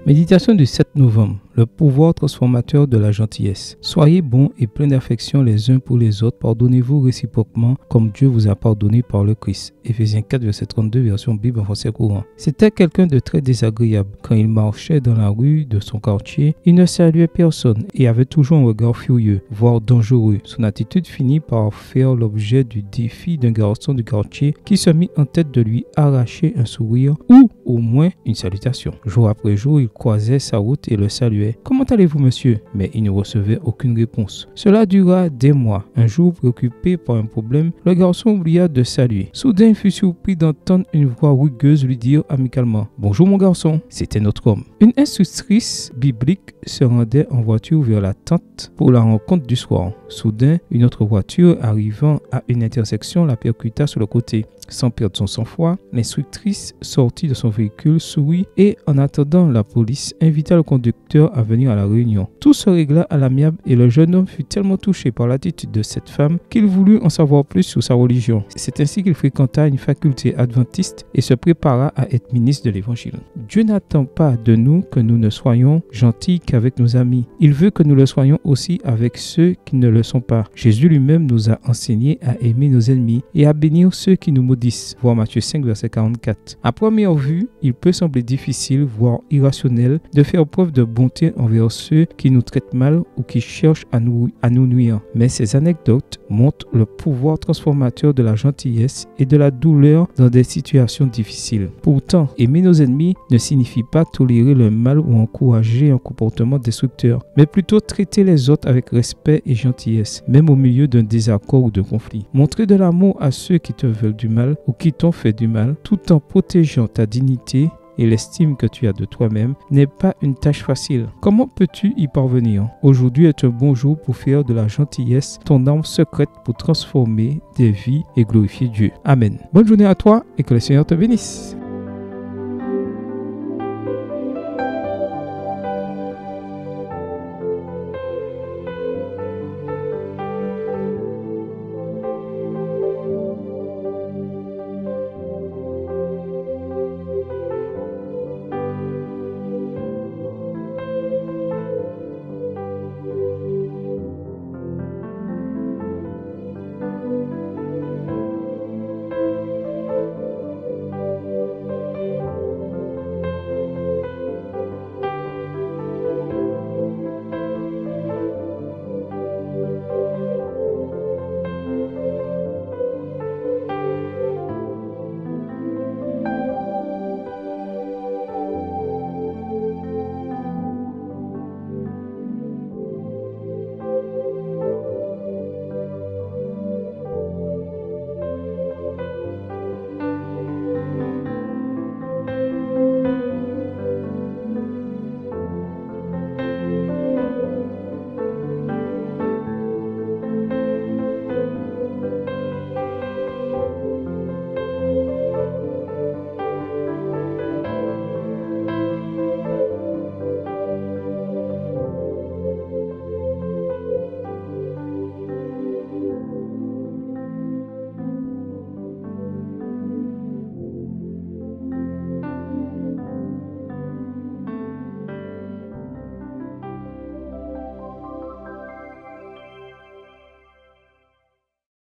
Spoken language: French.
Méditation du 7 novembre. Le pouvoir transformateur de la gentillesse. Soyez bons et pleins d'affection les uns pour les autres. Pardonnez-vous réciproquement comme Dieu vous a pardonné par le Christ. Éphésiens 4, verset 32, version Bible en français courant. C'était quelqu'un de très désagréable. Quand il marchait dans la rue de son quartier, il ne saluait personne et avait toujours un regard furieux, voire dangereux. Son attitude finit par faire l'objet du défi d'un garçon du quartier qui se mit en tête de lui arracher un sourire ou au moins une salutation. Jour après jour, il croisait sa route et le saluait. « Comment allez-vous, monsieur ?» Mais il ne recevait aucune réponse. Cela dura des mois. Un jour, préoccupé par un problème, le garçon oublia de saluer. Soudain, il fut surpris d'entendre une voix rugueuse lui dire amicalement « Bonjour mon garçon !» C'était notre homme. Une instructrice biblique se rendait en voiture vers la tente pour la rencontre du soir. Soudain, une autre voiture arrivant à une intersection la percuta sur le côté. Sans perdre son sang-froid, l'instructrice sortit de son véhicule, sourit et, en attendant la police, invita le conducteur à venir à la réunion. Tout se régla à l'amiable et le jeune homme fut tellement touché par l'attitude de cette femme qu'il voulut en savoir plus sur sa religion. C'est ainsi qu'il fréquenta une faculté adventiste et se prépara à être ministre de l'Évangile. Dieu n'attend pas de nous que nous ne soyons gentils qu'avec nos amis. Il veut que nous le soyons aussi avec ceux qui ne le sont pas. Jésus lui-même nous a enseigné à aimer nos ennemis et à bénir ceux qui nous maudissent. Voir Matthieu 5, verset 44. À première vue, il peut sembler difficile, voire irrationnel, de faire preuve de bonté envers ceux qui nous traitent mal ou qui cherchent à nous nuire. Mais ces anecdotes montrent le pouvoir transformateur de la gentillesse et de la douleur dans des situations difficiles. Pourtant, aimer nos ennemis ne signifie pas tolérer le mal ou encourager un comportement destructeur, mais plutôt traiter les autres avec respect et gentillesse, même au milieu d'un désaccord ou d'un conflit. Montrer de l'amour à ceux qui te veulent du mal ou qui t'ont fait du mal, tout en protégeant ta dignité et l'estime que tu as de toi-même, n'est pas une tâche facile. Comment peux-tu y parvenir? Aujourd'hui est un bon jour pour faire de la gentillesse ton arme secrète pour transformer des vies et glorifier Dieu. Amen. Bonne journée à toi et que le Seigneur te bénisse.